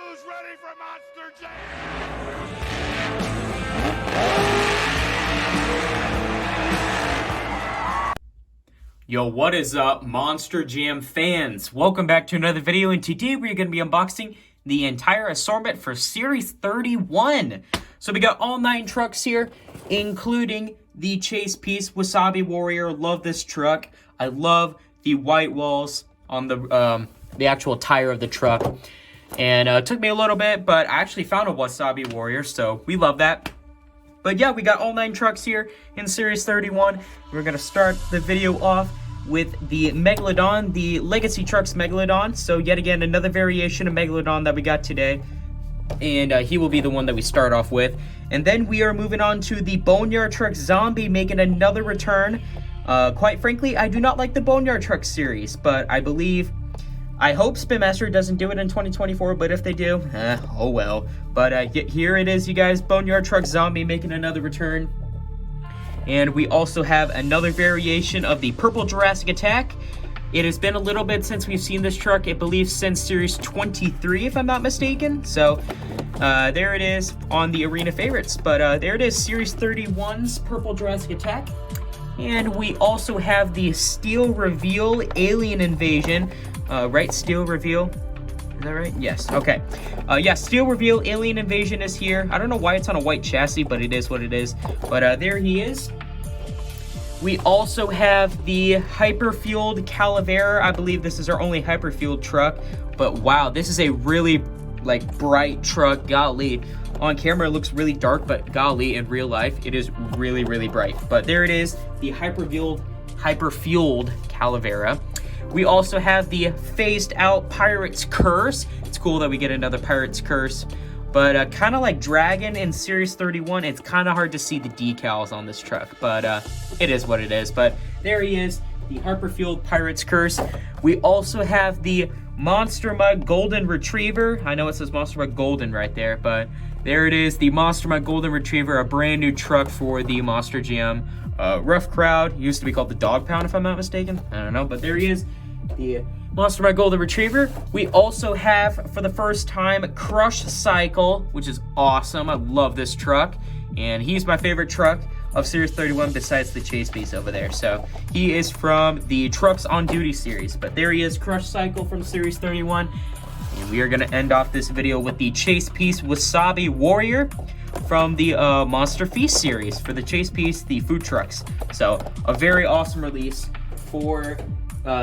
Who's ready for Monster Jam? Yo, what is up, Monster Jam fans? Welcome back to another video, and today we're going to be unboxing the entire assortment for Series 31. So we got all 9 trucks here, including the Chase Piece Wasabi Warrior. Love this truck. I love the white walls on the actual tire of the truck. And it took me a little bit, but I actually found a Wasabi Warrior, so we love that. But yeah, we got all 9 trucks here in Series 31. We're going to start the video off with the Megalodon, the Legacy Trucks Megalodon. So yet again, another variation of Megalodon that we got today. And he will be the one that we start off with. And then we are moving on to the Boneyard Truck Zombie, making another return. Quite frankly, I do not like the Boneyard Truck series, but I hope Spin Master doesn't do it in 2024, but if they do, oh well. But here it is, you guys, Boneyard Truck Zombie making another return. And we also have another variation of the Purple Jurassic Attack. It has been a little bit since we've seen this truck, I believe since Series 23, if I'm not mistaken. So there it is on the Arena Favorites. But there it is, Series 31's Purple Jurassic Attack. And we also have the Steel Reveal Alien Invasion. Right, Steel Reveal. Is that right? Yes, okay. Yeah, Steel Reveal Alien Invasion is here. I don't know why it's on a white chassis, but it is what it is. But there he is. We also have the Hyperfueled Cala. I believe this is our only Hyperfueled truck. But wow, this is a really, bright truck. Golly. On camera, it looks really dark, but golly, in real life, it is really, really bright. But there it is, the Hyperfueled Cala. We also have the phased out Pirate's Curse. It's cool that we get another Pirate's Curse. But kind of like Dragon in Series 31, it's kind of hard to see the decals on this truck. But it is what it is. But there he is, the Hyperfueled Pirate's Curse. We also have the Monster Mug Golden Retriever. I know it says Monster Mug Golden right there, but there it is, the Monster Mug Golden Retriever, a brand new truck for the Monster Jam. Rough Crowd, used to be called the Dog Pound if I'm not mistaken. I don't know, but there he is, the Monster Mug Golden Retriever. We also have, for the first time, Crush Cycle, which is awesome. I love this truck, and he's my favorite truck of Series 31 besides the Chase Piece over there. So he is from the Trucks on Duty series, but there he is, Crush Cycle from Series 31. And we are going to end off this video with the Chase Piece Wasabi Warrior from the Monster Feast series for the Chase Piece, the food trucks. So a very awesome release for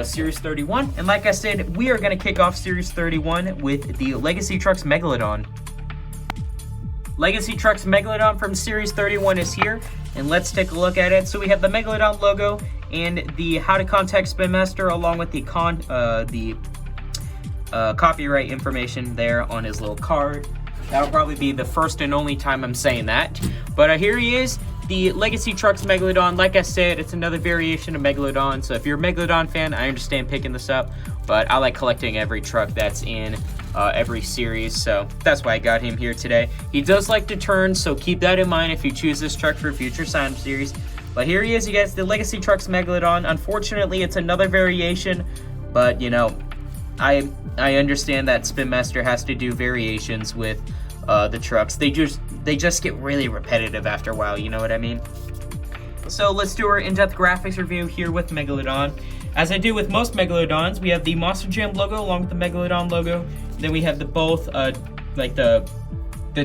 Series 31. And like I said, we are going to kick off Series 31 with the Legacy Trucks Megalodon. Legacy Trucks Megalodon from Series 31 is here, and let's take a look at it. So we have the Megalodon logo and the how to contact Spin Master, along with the copyright information there on his little card. That'll probably be the first and only time I'm saying that. But here he is, the Legacy Trucks Megalodon. Like I said, it's another variation of Megalodon. So if you're a Megalodon fan, I understand picking this up. But I like collecting every truck that's in every series. So that's why I got him here today. He does like to turn, so keep that in mind if you choose this truck for a future sign series. But here he is, you guys, the Legacy Trucks Megalodon. Unfortunately, it's another variation. But, you know, I understand that Spin Master has to do variations with the trucks. They just get really repetitive after a while, you know what I mean? So let's do our in-depth graphics review here with Megalodon. As I do with most Megalodons, we have the Monster Jam logo along with the Megalodon logo. Then we have the both the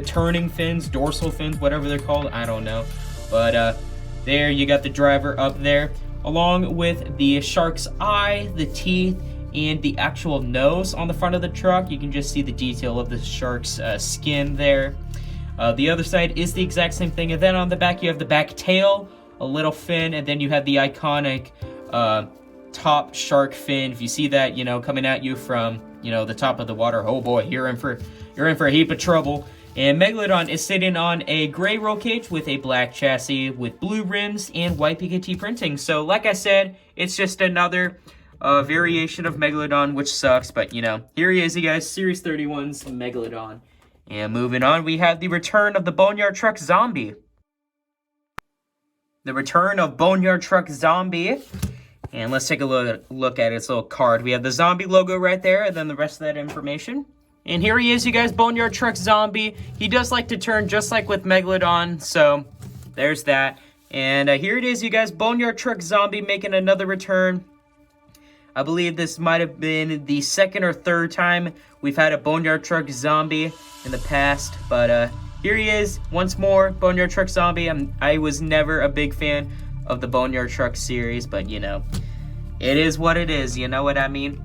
turning fins, dorsal fins, whatever they're called, I don't know. But there you got the driver up there, along with the shark's eye, the teeth, and the actual nose on the front of the truck. You can just see the detail of the shark's skin there. The other side is the exact same thing, and then on the back you have the back tail, a little fin, and then you have the iconic top shark fin. If you see that, you know, coming at you from, you know, the top of the water, oh boy, you're in for a heap of trouble. And Megalodon is sitting on a gray roll cage with a black chassis with blue rims and white PKT printing. So like I said, it's just another variation of Megalodon, which sucks, but you know, here he is, you guys, Series 31's Megalodon. And moving on, we have the return of the Boneyard Truck Zombie. The return of Boneyard Truck Zombie. And let's take a look at its little card. We have the zombie logo right there, and then the rest of that information. And here he is, you guys, Boneyard Truck Zombie. He does like to turn just like with Megalodon, so there's that. And here it is, you guys, Boneyard Truck Zombie making another return. I believe this might have been the second or third time we've had a Boneyard Truck Zombie in the past. But here he is, once more, Boneyard Truck Zombie. I was never a big fan of the Boneyard Truck series, but, you know, it is what it is, you know what I mean?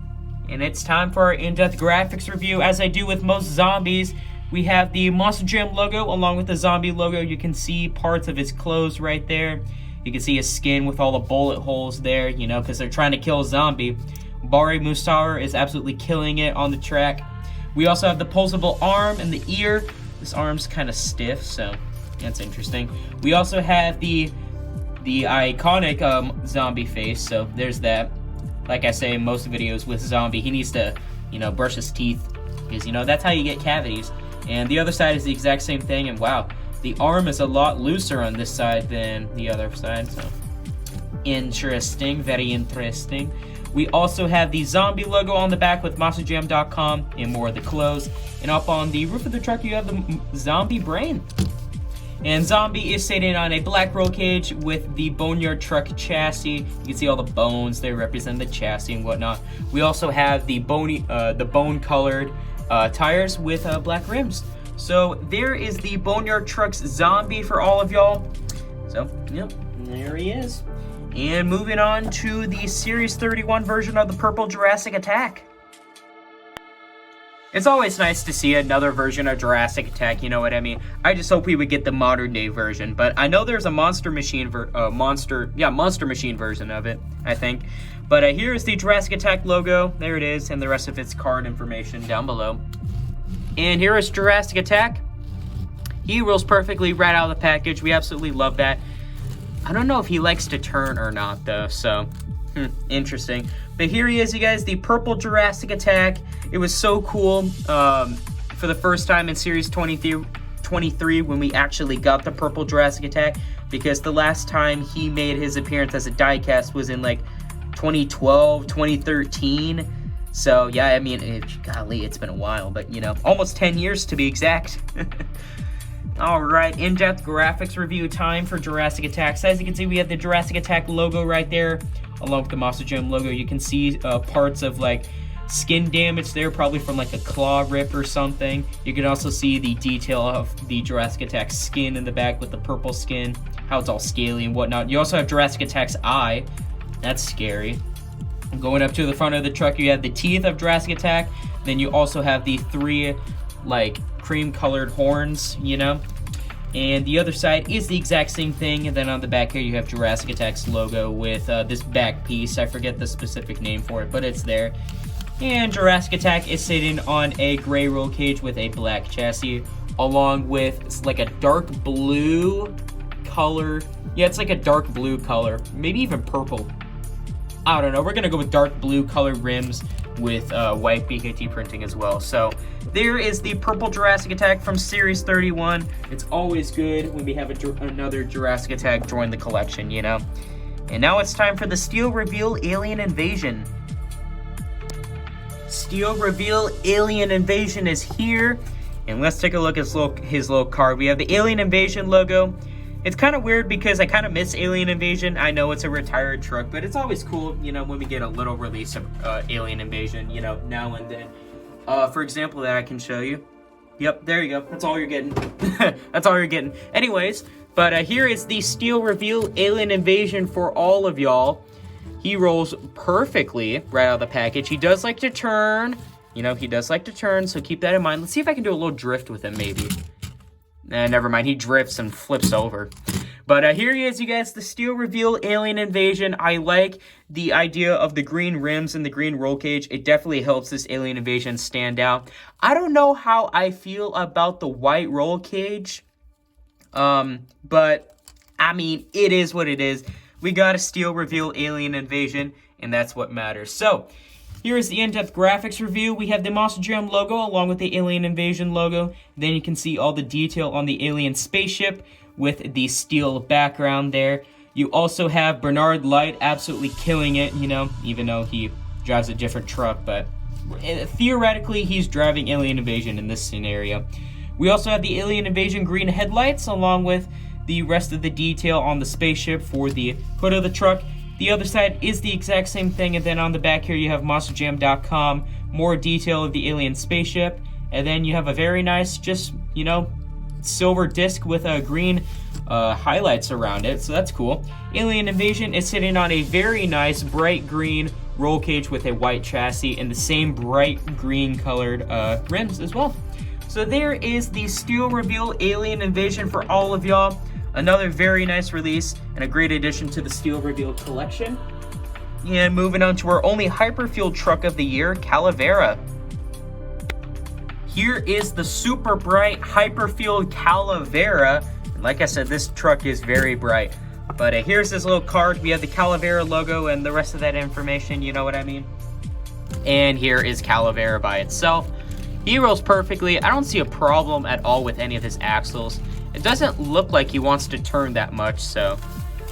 And it's time for our in-depth graphics review. As I do with most zombies, we have the Monster Jam logo along with the zombie logo. You can see parts of his clothes right there. You can see his skin with all the bullet holes there, you know, because they're trying to kill a zombie. Bari Musar is absolutely killing it on the track. We also have the pulsable arm and the ear. This arm's kind of stiff, so that's interesting. We also have the iconic zombie face, so there's that. Like I say in most videos with zombie, he needs to, you know, brush his teeth, because, you know, that's how you get cavities. And the other side is the exact same thing, and wow, the arm is a lot looser on this side than the other side, so interesting, very interesting. We also have the zombie logo on the back with MonsterJam.com and more of the clothes. And up on the roof of the truck, you have the zombie brain. And Zombie is sitting on a black roll cage with the Boneyard Truck chassis. You can see all the bones there represent the chassis and whatnot. We also have the bone-colored tires with black rims. So there is the Boneyard Trucks Zombie for all of y'all. So, yep, there he is. And moving on to the Series 31 version of the Purple Jurassic Attack. It's always nice to see another version of Jurassic Attack, you know what I mean? I just hope we would get the modern day version, but I know there's a Monster Machine Monster Machine version of it, I think. But here is the Jurassic Attack logo. There it is, and the rest of its card information down below. And here is Jurassic Attack. He rolls perfectly right out of the package. We absolutely love that. I don't know if he likes to turn or not, though, so interesting. But here he is, you guys, the Purple Jurassic Attack. It was so cool for the first time in Series 23 when we actually got the Purple Jurassic Attack, because the last time he made his appearance as a diecast was in, like, 2012, 2013. So, yeah, I mean, golly, it's been a while, but, you know, almost 10 years to be exact. Alright, in-depth graphics review time for Jurassic Attack. So as you can see, we have the Jurassic Attack logo right there, along with the Monster Jam logo. You can see parts of, like, skin damage there, probably from, like, a claw rip or something. You can also see the detail of the Jurassic Attack skin in the back with the purple skin, how it's all scaly and whatnot. You also have Jurassic Attack's eye. That's scary. Going up to the front of the truck, you have the teeth of Jurassic Attack. Then you also have the three, like, cream-colored horns, you know? And the other side is the exact same thing. And then on the back here, you have Jurassic Attack's logo with this back piece. I forget the specific name for it, but it's there. And Jurassic Attack is sitting on a gray roll cage with a black chassis, along with like a dark blue color. Yeah, it's like a dark blue color, maybe even purple. I don't know. We're gonna go with dark blue colored rims with white BKT printing as well. So there is the Purple Jurassic Attack from Series 31. It's always good when we have another Jurassic Attack join the collection, you know? And now it's time for the Steel Reveal Alien Invasion. Steel Reveal Alien Invasion is here. And let's take a look at his little card. We have the Alien Invasion logo. It's kind of weird because I kind of miss Alien Invasion. I know it's a retired truck, but it's always cool, you know, when we get a little release of Alien Invasion, you know, now and then. For example, that I can show you. Yep, there you go. That's all you're getting. That's all you're getting. Anyways, but here is the Steel Reveal Alien Invasion for all of y'all. He rolls perfectly right out of the package. He does like to turn. You know, he does like to turn, so keep that in mind. Let's see if I can do a little drift with him, maybe. Never mind. He drifts and flips over. But here he is, you guys, the Steel Reveal Alien Invasion. I like the idea of the green rims and the green roll cage. It definitely helps this Alien Invasion stand out. I don't know how I feel about the white roll cage. But, I mean, it is what it is. We got a Steel Reveal Alien Invasion, and that's what matters. So, here is the in-depth graphics review. We have the Monster Jam logo along with the Alien Invasion logo. Then you can see all the detail on the alien spaceship with the steel background there. You also have Bernard Light absolutely killing it, you know, even though he drives a different truck, but theoretically, he's driving Alien Invasion in this scenario. We also have the Alien Invasion green headlights, along with the rest of the detail on the spaceship for the hood of the truck. The other side is the exact same thing, and then on the back here you have monsterjam.com, more detail of the alien spaceship, and then you have a very nice, just, you know, silver disc with green highlights around it, so that's cool. Alien Invasion is sitting on a very nice bright green roll cage with a white chassis and the same bright green colored rims as well. So there is the steel reveal Alien Invasion for all of y'all. Another very nice release and a great addition to the Steel Reveal collection. And moving on to our only Hyperfuel truck of the year, Vera. Here is the super bright Hyperfuel Vera. Like I said, this truck is very bright. But here's this little card. We have the Vera logo and the rest of that information, you know what I mean? And here is Vera by itself. He rolls perfectly. I don't see a problem at all with any of his axles. It doesn't look like he wants to turn that much, so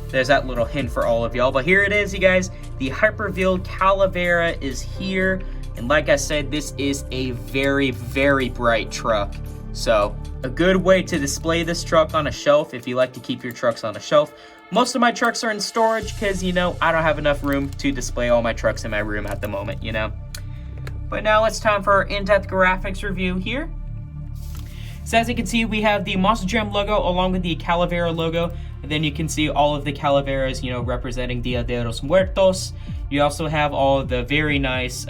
there's that little hint for all of y'all. But here it is, you guys. The Hyperfuel Vera is here. And like I said, this is a very, very bright truck. So a good way to display this truck on a shelf if you like to keep your trucks on a shelf. Most of my trucks are in storage because, you know, I don't have enough room to display all my trucks in my room at the moment, you know. But now it's time for our in-depth graphics review here. So as you can see, we have the Monster Jam logo along with the Vera logo. And then you can see all of the Calaveras, you know, representing Dia de los Muertos. You also have all of the very nice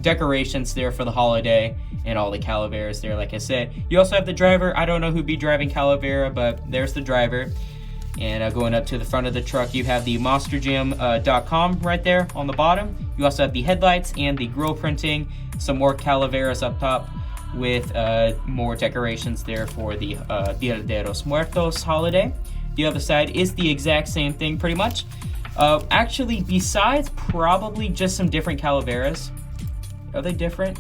decorations there for the holiday and all the Calaveras there, like I said. You also have the driver. I don't know who'd be driving Vera, but there's the driver. And going up to the front of the truck, you have the monsterjam.com right there on the bottom. You also have the headlights and the grill printing, some more Calaveras up top, with more decorations there for the Dia de los Muertos holiday. The other side is the exact same thing, pretty much. Actually, besides probably just some different Calaveras. Are they different?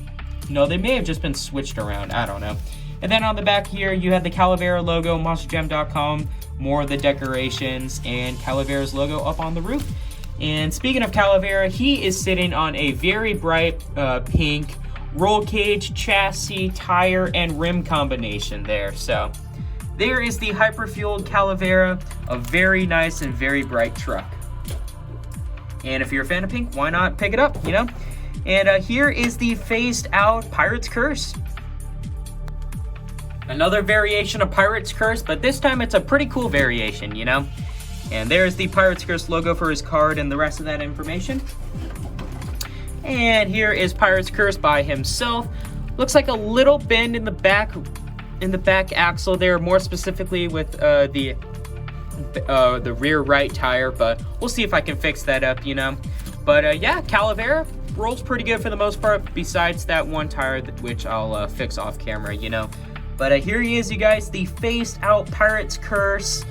No, they may have just been switched around. I don't know. And then on the back here, you have the Vera logo, monsterjam.com, more of the decorations, and Vera's logo up on the roof. And speaking of Vera, he is sitting on a very bright pink roll cage, chassis, tire, and rim combination there. So there is the Hyperfuel Vera, a very nice and very bright truck. And if you're a fan of pink, why not pick it up, you know? And here is the phased out Pirate's Curse. Another variation of Pirate's Curse, but this time it's a pretty cool variation, you know? And there's the Pirate's Curse logo for his card and the rest of that information. And here is Pirate's Curse by himself. Looks like a little bend in the back axle there, more specifically with the rear right tire, but we'll see if I can fix that up, you know. But yeah, Vera rolls pretty good for the most part, besides that one tire, which I'll fix off camera, you know. But here he is, you guys, the phased out Pirate's Curse.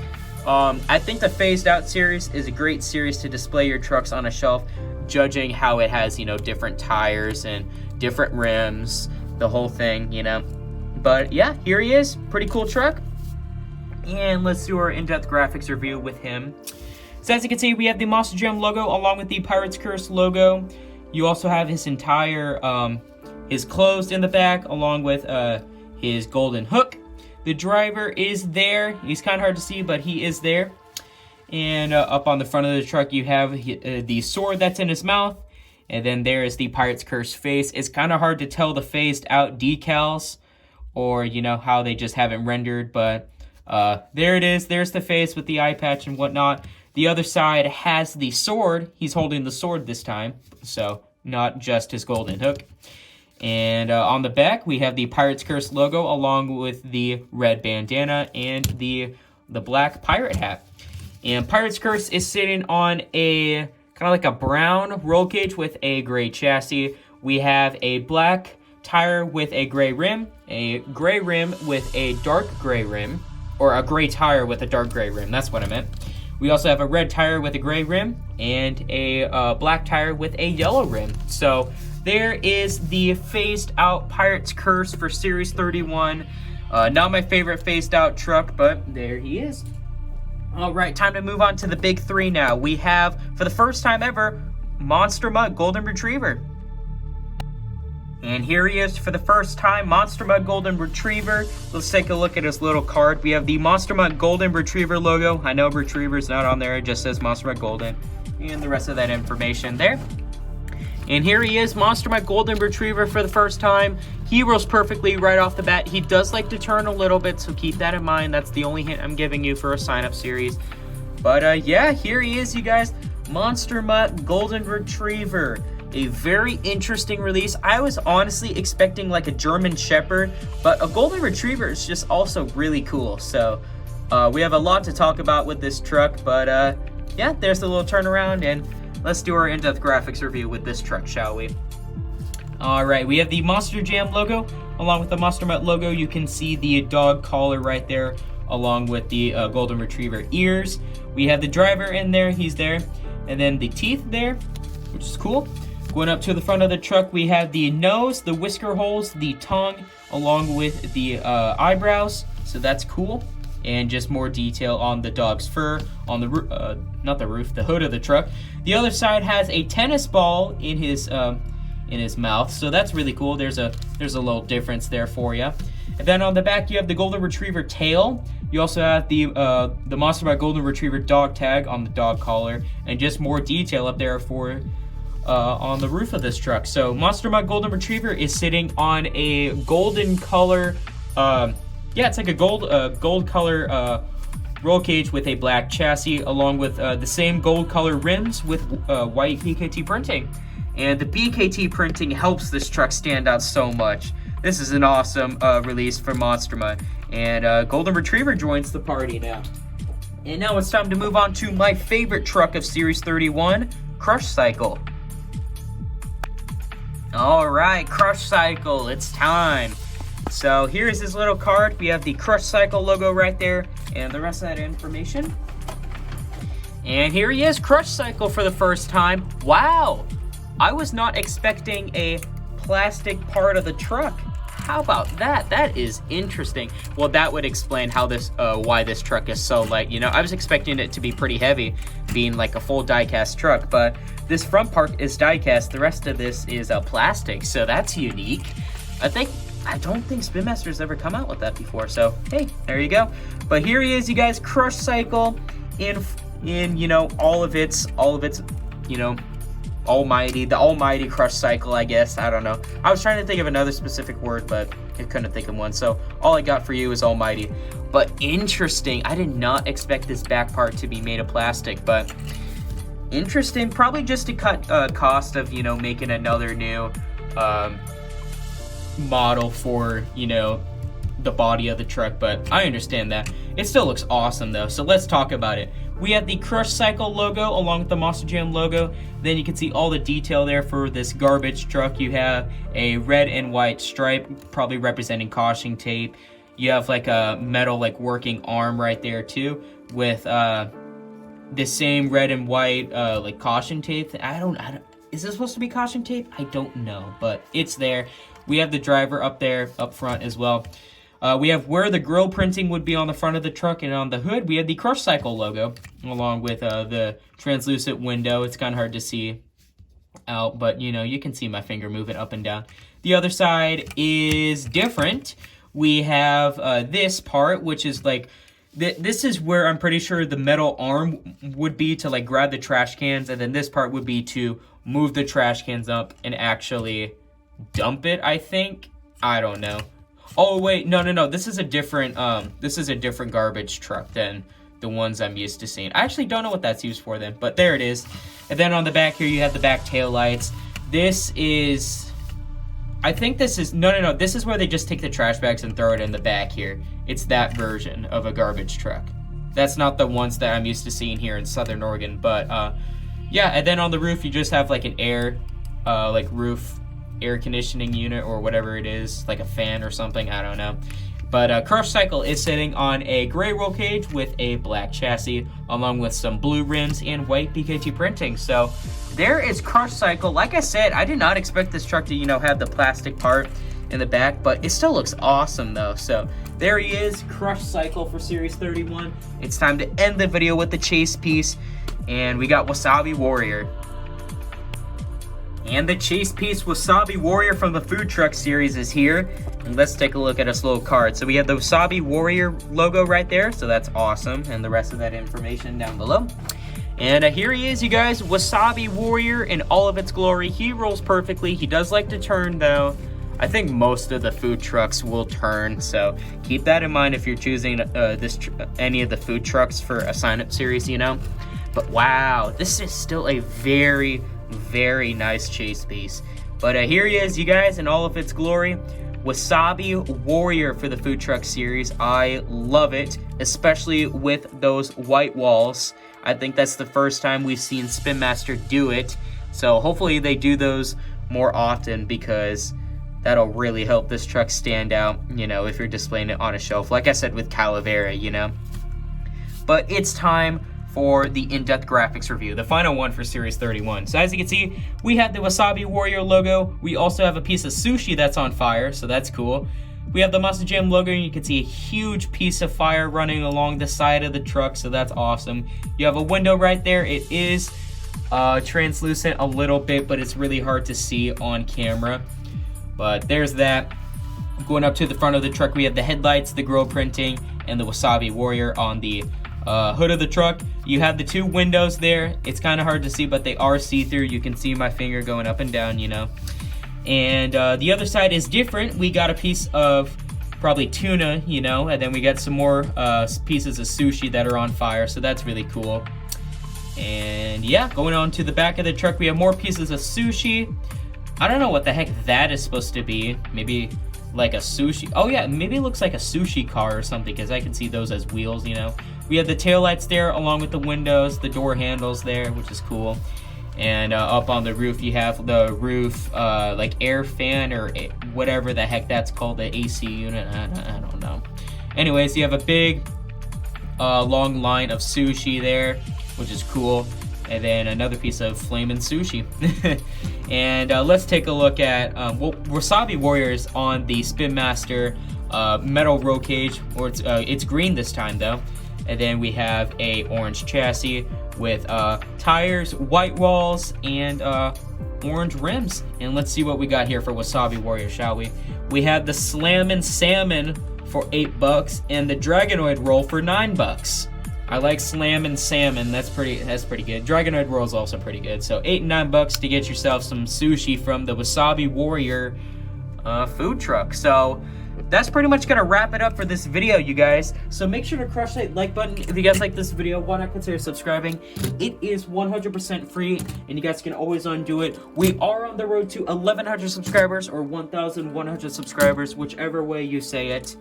I think the phased out series is a great series to display your trucks on a shelf, judging how it has, you know, different tires and different rims, the whole thing, you know. But yeah, here he is, pretty cool truck. And let's do our in-depth graphics review with him. So as you can see, we have the Monster Jam logo along with the Pirate's Curse logo. You also have his entire, his clothes in the back along with his golden hook. The driver is there. He's kind of hard to see, but he is there. And up on the front of the truck, you have the sword that's in his mouth. And then there is the Pirate's Curse face. It's kind of hard to tell the phased out decals or, you know, how they just haven't rendered. But there it is. There's the face with the eye patch and whatnot. The other side has the sword. He's holding the sword this time. So not just his golden hook. And on the back, we have the Pirate's Curse logo along with the red bandana and the black pirate hat. And Pirate's Curse is sitting on a kind of like a brown roll cage with a gray chassis. We have a black tire with a gray rim with a dark gray rim, or a gray tire with a dark gray rim. That's what I meant. We also have a red tire with a gray rim and a black tire with a yellow rim. So there is the phased out Pirate's Curse for Series 31. Not my favorite phased out truck, but there he is. All right, time to move on to the big three now. We have, for the first time ever, Monster Mutt Golden Retriever. And here he is for the first time, Monster Mutt Golden Retriever. Let's take a look at his little card. We have the Monster Mutt Golden Retriever logo. I know Retriever's not on there, it just says Monster Mutt Golden. And the rest of that information there. And here he is, Monster Mutt Golden Retriever for the first time. He rolls perfectly right off the bat. He does like to turn a little bit, so keep that in mind. That's the only hint I'm giving you for a sign-up series. But yeah, here he is, you guys. Monster Mutt Golden Retriever. A very interesting release. I was honestly expecting like a German Shepherd, but a Golden Retriever is just also really cool. So we have a lot to talk about with this truck, but yeah, there's a little turnaround, and let's do our in-depth graphics review with this truck, shall we? All right, we have the Monster Jam logo. Along with the Monster Mutt logo, you can see the dog collar right there, along with the Golden Retriever ears. We have the driver in there, he's there, and then the teeth there, which is cool. Going up to the front of the truck, we have the nose, the whisker holes, the tongue, along with the eyebrows, so that's cool. And just more detail on the dog's fur, on the not the roof, the hood of the truck. The other side has a tennis ball in his mouth, so that's really cool. There's a little difference there for you. And then on the back, you have the Golden Retriever tail. You also have the Monster Mutt Golden Retriever dog tag on the dog collar, and just more detail up there for on the roof of this truck. So Monster Mutt Golden Retriever is sitting on a golden color. Yeah, it's like a gold color roll cage with a black chassis, along with the same gold color rims with white BKT printing. And the BKT printing helps this truck stand out so much. This is an awesome release for Monster Mutt. And Golden Retriever joins the party now. And now it's time to move on to my favorite truck of Series 31, Crush Cycle. All right, Crush Cycle, it's time. So here's his little card. We have the Crush Cycle logo right there and the rest of that information. And here he is, Crush Cycle for the first time. Wow, I was not expecting a plastic part of the truck. How about that? That is interesting. Well, that would explain how this, why this truck is so light. You know, I was expecting it to be pretty heavy, being like a full die-cast truck, but this front part is die-cast. The rest of this is plastic, so that's unique. I don't think Spin Master's ever come out with that before, so hey, there you go. But here he is, you guys, Crush Cycle in you know, all of its, you know, the almighty Crush Cycle, I guess. I don't know. I was trying to think of another specific word, but I couldn't think of one. So all I got for you is almighty. But interesting. I did not expect this back part to be made of plastic, but interesting. Probably just to cut cost of, you know, making another new model for, you know, the body of the truck, but I understand that. It still looks awesome though, so let's talk about it. We have the Crush Cycle logo along with the Monster Jam logo. Then you can see all the detail there for this garbage truck. You have a red and white stripe, probably representing caution tape. You have like a metal like working arm right there too, with the same red and white like caution tape. I don't. Is this supposed to be caution tape? I don't know, but it's there. We have the driver up there, up front as well. We have where the grill printing would be on the front of the truck, and on the hood, we have the Crush Cycle logo, along with the translucent window. It's kind of hard to see out, but, you know, you can see my finger moving up and down. The other side is different. We have this part, which is like, this is where I'm pretty sure the metal arm would be to, like, grab the trash cans, and then this part would be to move the trash cans up and actually dump it, I think. I don't know. Oh wait, no. This is a different garbage truck than the ones I'm used to seeing. I actually don't know what that's used for then, but there it is. And then on the back here, you have the back tail lights. This is, I think this is, no. This is where they just take the trash bags and throw it in the back here. It's that version of a garbage truck. That's not the ones that I'm used to seeing here in Southern Oregon, but yeah. And then on the roof, you just have like an roof air conditioning unit or whatever it is, like a fan or something, I don't know. But Crush Cycle is sitting on a gray roll cage with a black chassis, along with some blue rims and white BKT printing. So there is Crush Cycle. Like I said, I did not expect this truck to, you know, have the plastic part in the back, but it still looks awesome though. So there he is, Crush Cycle for Series 31. It's time to end the video with the chase piece, and we got Wasabi Warrior. And the Chase Piece Wasabi Warrior from the food truck series is here. And let's take a look at this little card. So we have the Wasabi Warrior logo right there, so that's awesome. And the rest of that information down below. And here he is, you guys, Wasabi Warrior in all of its glory. He rolls perfectly. He does like to turn, though. I think most of the food trucks will turn, so keep that in mind if you're choosing any of the food trucks for a sign-up series, you know. But wow, this is still a very, very nice chase piece. But here he is, you guys, in all of its glory. Wasabi Warrior for the food truck series. I love it, especially with those white walls. I think that's the first time we've seen Spin Master do it. So hopefully they do those more often, because that'll really help this truck stand out, you know, if you're displaying it on a shelf. Like I said with Cala, Vera, you know. But it's time for the in-depth graphics review, the final one for Series 31. So as you can see, we have the Wasabi Warrior logo. We also have a piece of sushi that's on fire, so that's cool. We have the Monster Jam logo, and you can see a huge piece of fire running along the side of the truck, so that's awesome. You have a window right there. It is translucent a little bit, but it's really hard to see on camera. But there's that. Going up to the front of the truck, we have the headlights, the grill printing, and the Wasabi Warrior on the hood of the truck. You have the two windows there. It's kind of hard to see, but they are see-through. You can see my finger going up and down, you know. And the other side is different. We got a piece of probably tuna, you know, and then we got some more pieces of sushi that are on fire, so that's really cool. And yeah, going on to the back of the truck, we have more pieces of sushi. I don't know what the heck that is supposed to be. Maybe like a sushi. Oh yeah, maybe it looks like a sushi car or something, because I can see those as wheels, you know. We have the taillights there along with the windows, the door handles there, which is cool. And up on the roof, you have the roof like air fan or whatever the heck that's called, the AC unit. I don't know. Anyways, you have a big long line of sushi there, which is cool. And then another piece of flamin' sushi. And let's take a look at Wasabi Warriors on the Spin Master metal roll cage, or it's green this time though. And then we have a orange chassis with tires, white walls, and orange rims. And let's see what we got here for Wasabi Warrior, shall we? We have the Slammin' Salmon for $8 and the Dragonoid roll for $9. I like Slammin' Salmon. That's pretty good. Dragonoid roll is also pretty good. So $8 and $9 to get yourself some sushi from the Wasabi Warrior food truck. So that's pretty much gonna wrap it up for this video, you guys. So make sure to crush that like button if you guys like this video. Why not consider subscribing? It is 100% free, and you guys can always undo it. We are on the road to 1,100 subscribers or 1,100 subscribers, whichever way you say it.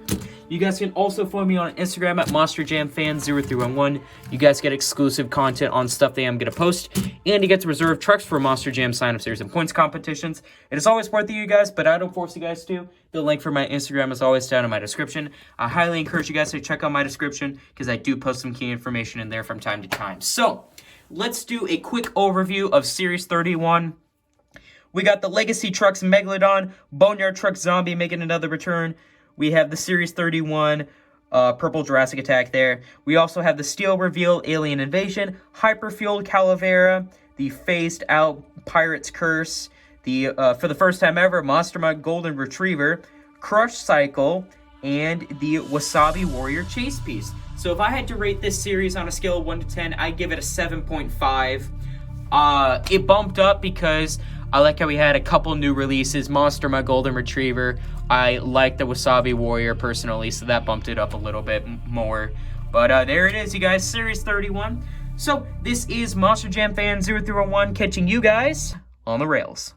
You guys can also follow me on Instagram at MonsterJamFan0311. You guys get exclusive content on stuff that I'm going to post, and you get to reserve trucks for Monster Jam sign-up series and points competitions. It is always worth it, you guys, but I don't force you guys to. The link for my Instagram is always down in my description. I highly encourage you guys to check out my description, because I do post some key information in there from time to time. So, let's do a quick overview of Series 31. We got the Legacy Trucks Megalodon, Boneyard Truck Zombie making another return. We have the Series 31 Purple Jurassic Attack there. We also have the Steel Reveal Alien Invasion, Hyperfuel Cala, Vera, the Phased Out Pirate's Curse, the for the first time ever, Mutt Golden Retriever, Crush Cycle, and the Wasabi Warrior Chase Piece. So if I had to rate this series on a scale of 1 to 10, I'd give it a 7.5. It bumped up because I like how we had a couple new releases. Mutt Golden Retriever. I like the Wasabi Warrior personally, so that bumped it up a little bit more. But there it is, you guys, Series 31. So this is Monster Jam Fan 0301 catching you guys on the rails.